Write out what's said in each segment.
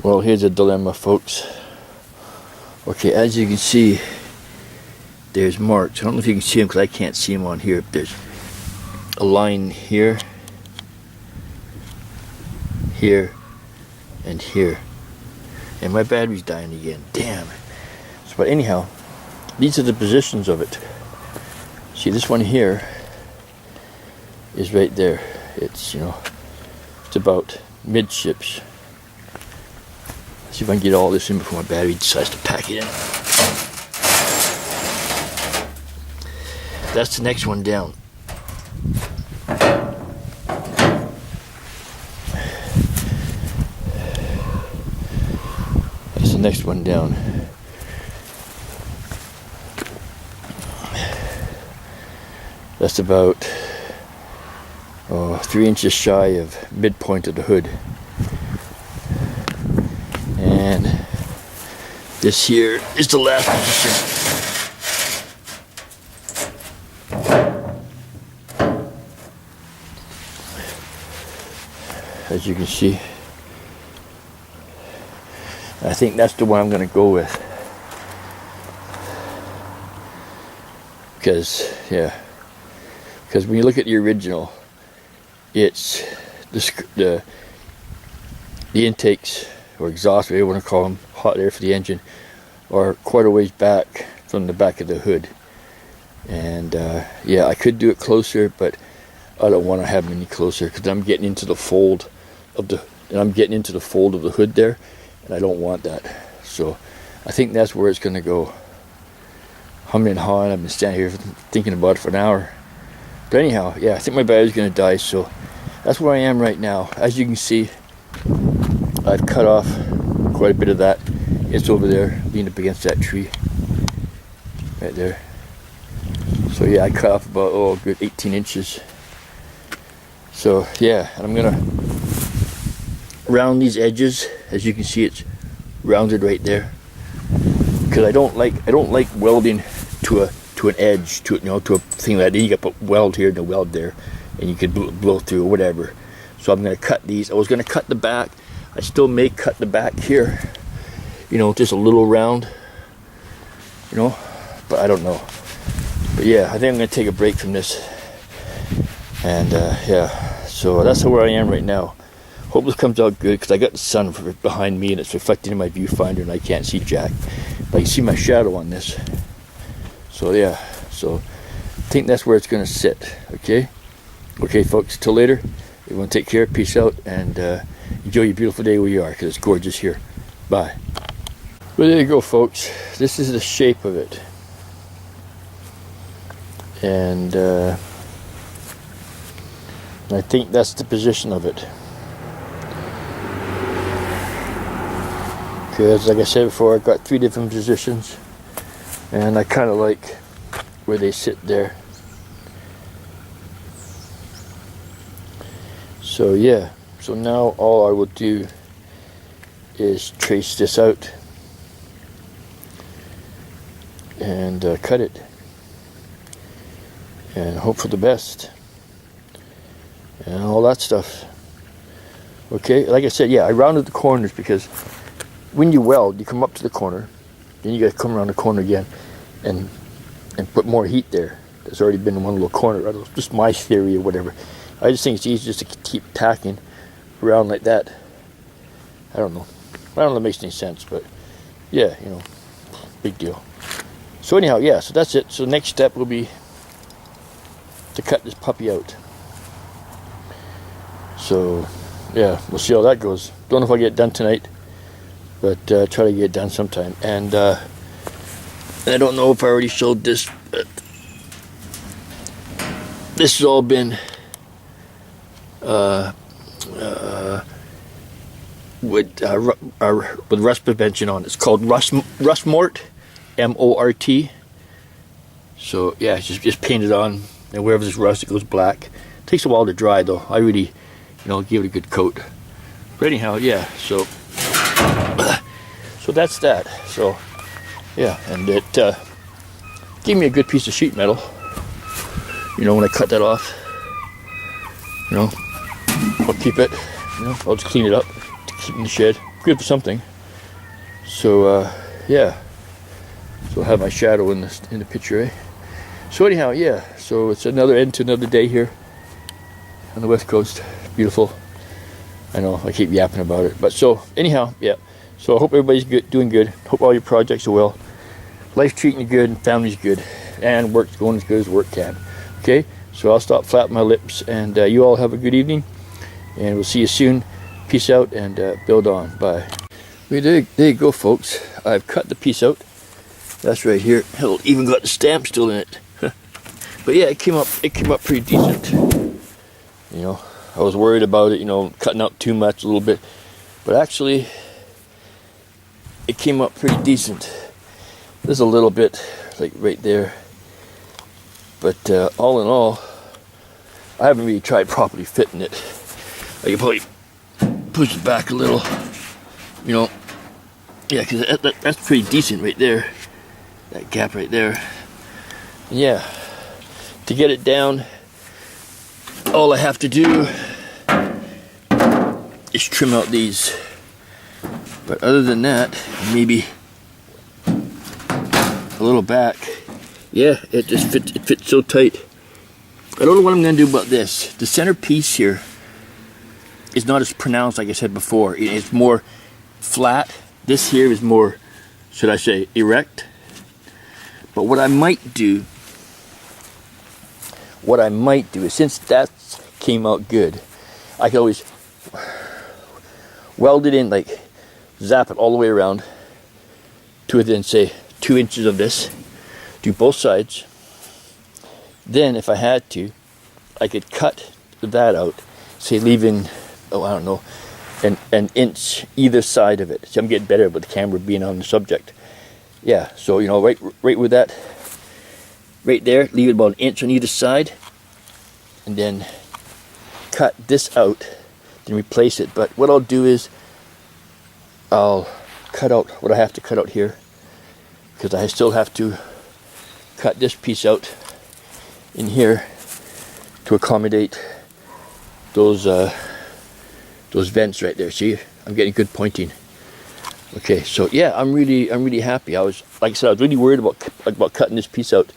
Well, here's a dilemma, folks. Okay, as you can see, there's marks. I don't know if you can see them because I can't see them on here. There's a line here, here, and here. And my battery's dying again. Damn. So, but anyhow, these are the positions of it. See, this one here is right there. It's, it's about midships. See if I can get all this in before my battery decides to pack it in. That's the next one down. That's the next one down. That's about 3 inches shy of midpoint of the hood. And this here is the last position. As you can see, I think that's the one I'm going to go with. Because when you look at the original, it's the intakes, or exhaust, whatever you want to call them, hot air for the engine, are quite a ways back from the back of the hood. And yeah, I could do it closer, but I don't want to have them any closer because I'm getting into the fold of the hood there, and I don't want that. So I think that's where it's going to go. Humming and hawing. I've been standing here thinking about it for an hour. But anyhow, yeah, I think my battery's going to die, so that's where I am right now. As you can see, I've cut off quite a bit of that. It's over there, leaned up against that tree. Right there. So yeah, I cut off about, a good 18 inches. So yeah, and I'm gonna round these edges. As you can see, it's rounded right there. Because I don't like welding to an edge, to a thing like that. Then you got to put weld here and a weld there, and you could blow through or whatever. So I'm gonna cut these. I was gonna cut the back. I still may cut the back here, just a little round, but I don't know. But yeah, I think I'm gonna take a break from this. And yeah, so that's where I am right now. Hope this comes out good because I got the sun behind me and it's reflecting in my viewfinder and I can't see jack. But I can see my shadow on this. So yeah, so I think that's where it's gonna sit. Okay, folks. Till later. Everyone take care. Peace out and. Enjoy your beautiful day where you are, because it's gorgeous here. Bye. Well, there you go, folks. This is the shape of it. And I think that's the position of it. Because, like I said before, I've got 3 different positions. And I kind of like where they sit there. So, yeah. So now all I will do is trace this out and cut it and hope for the best and all that stuff. Okay, like I said, yeah, I rounded the corners because when you weld, you come up to the corner, then you got to come around the corner again and put more heat there. There's already been one little corner. That's just my theory or whatever. I just think it's easy just to keep tacking around like that. I don't know if it makes any sense, but yeah, big deal. So anyhow, yeah, so that's it. So the next step will be to cut this puppy out. So yeah, we'll see how that goes. Don't know if I'll get it done tonight, but try to get it done sometime. And I don't know if I already showed this, but this has all been with rust prevention on. It's called Rust Mort, M-O-R-T. So yeah, it's just painted on, and wherever there's rust, it goes black. It takes a while to dry, though. I really, give it a good coat. But anyhow, yeah. So that's that. So yeah, and it gave me a good piece of sheet metal. When I cut that off, I'll keep it. I'll just clean it up to keep it in the shed. good for something. So yeah, so I'll have my shadow in the picture, eh? So anyhow, yeah, so it's another end to another day here on the west coast. Beautiful. I know I keep yapping about it, but so anyhow, yeah, so I hope everybody's doing good. Hope all your projects are well, life's treating you good, and family's good, and work's going as good as work can. Okay, so I'll stop flapping my lips, and you all have a good evening, and we'll see you soon. Peace out, and build on. Bye. There you go, folks. I've cut the piece out. That's right here. Hell, even got the stamp still in it. But yeah, it came up pretty decent. You know, I was worried about it, you know, cutting out too much a little bit, but actually it came up pretty decent. There's a little bit like right there, but all in all, I haven't really tried properly fitting it. I can probably push it back a little, you know. Yeah, because that's pretty decent right there, that gap right there. And yeah, to get it down, all I have to do is trim out these. But other than that, maybe a little back. Yeah, it just fits so tight. I don't know what I'm going to do about this. The center piece here is not as pronounced, like I said before. It's more flat. This here is more, should I say, erect. But what I might do is, since that came out good, I can always weld it in, like zap it all the way around to within, say, 2 inches of this. Do both sides. Then, if I had to, I could cut that out, say, leaving, oh, I don't know, an inch either side of it. See, I'm getting better with the camera being on the subject. Yeah, so, you know, right with that, right there, leave it about an inch on either side, and then cut this out, then replace it. But what I'll do is, I'll cut out what I have to cut out here, because I still have to cut this piece out in here to accommodate those vents right there. See, I'm getting good pointing. Okay, so yeah, I'm really happy. I was, like I said, I was really worried about cutting this piece out,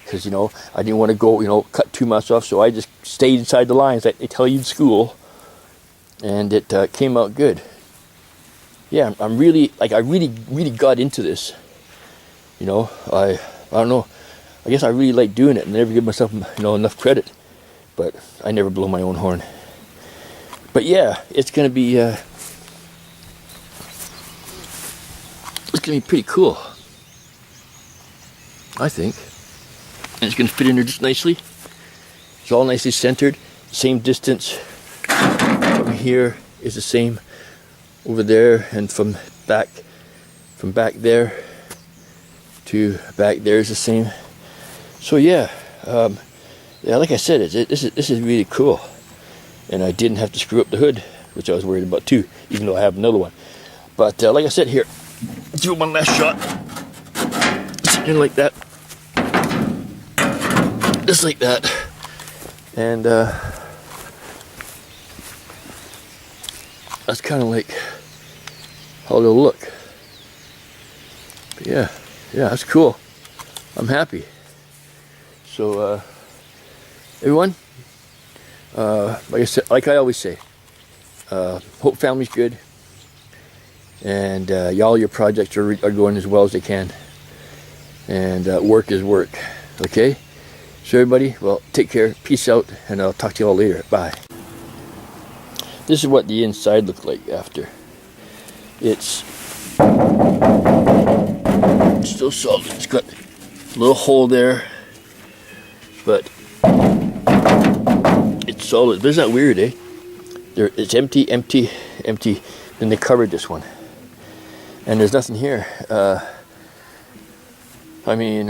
because, you know, I didn't want to go, you know, cut too much off, so I just stayed inside the lines like they tell you in school, and it came out good. Yeah, I'm really, like, I really got into this. You know, I don't know, I guess I really like doing it and never give myself, you know, enough credit, but I never blow my own horn. But yeah, it's gonna be pretty cool, I think. And it's gonna fit in there just nicely. It's all nicely centered. Same distance from here is the same over there, and from back there to back there is the same. So yeah, yeah, like I said, this is really cool. And I didn't have to screw up the hood, which I was worried about too, even though I have another one. But like I said, here, do one last shot. Sitting like that. Just like that. And that's kind of like how they'll look. But yeah, that's cool. I'm happy. So everyone, like I always say, hope family's good, and y'all, your projects are going as well as they can, and work is work. Okay, so everybody, well, take care, peace out, and I'll talk to you all later. Bye. This is what the inside looked like after. It's still solid. It's got a little hole there, but it's solid. But isn't that weird, eh? It's empty. Then they covered this one, and there's nothing here. I mean,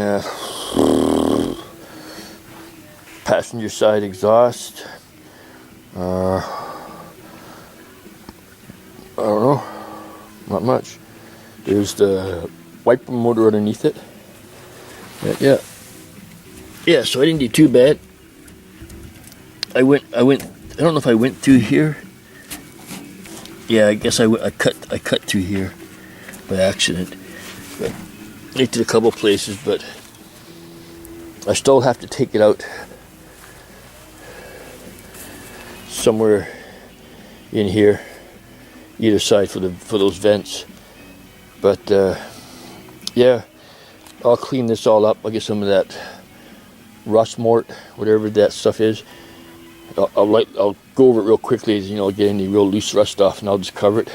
passenger side exhaust. I don't know, not much. There's the wiper motor underneath it. Yeah. So I didn't do too bad. I don't know if I went through here. yeah, I guess I cut through here by accident. But I did a couple places, but I still have to take it out somewhere in here, either side for those vents. But yeah, I'll clean this all up. I'll get some of that rust mort, whatever that stuff is. I'll go over it real quickly, you know, get any real loose rust off, and I'll just cover it.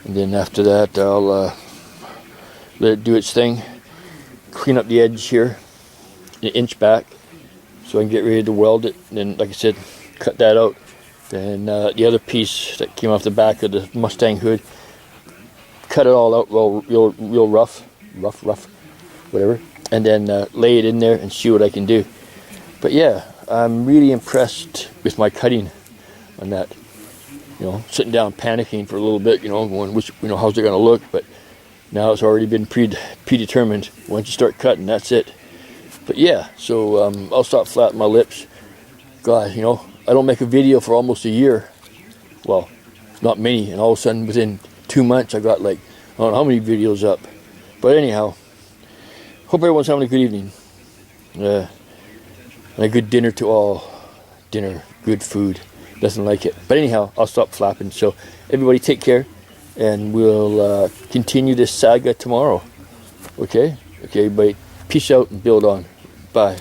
And then after that, I'll let it do its thing. Clean up the edge here, an inch back, so I can get ready to weld it. And then, like I said, cut that out. Then the other piece that came off the back of the Mustang hood, cut it all out real rough, whatever. And then lay it in there and see what I can do. But yeah, I'm really impressed with my cutting on that. You know, sitting down panicking for a little bit, you know, going, which, you know, how's it going to look? But now it's already been predetermined. Once you start cutting, that's it. But yeah, so I'll stop flattening my lips. God, you know, I don't make a video for almost a year. Well, not many. And all of a sudden, within 2 months, I got like, I don't know how many videos up. But anyhow, hope everyone's having a good evening. And a good dinner to all. Dinner, good food. Nothing like it. But anyhow, I'll stop flapping. So everybody take care. And we'll continue this saga tomorrow. Okay? Okay, everybody. Peace out and build on. Bye.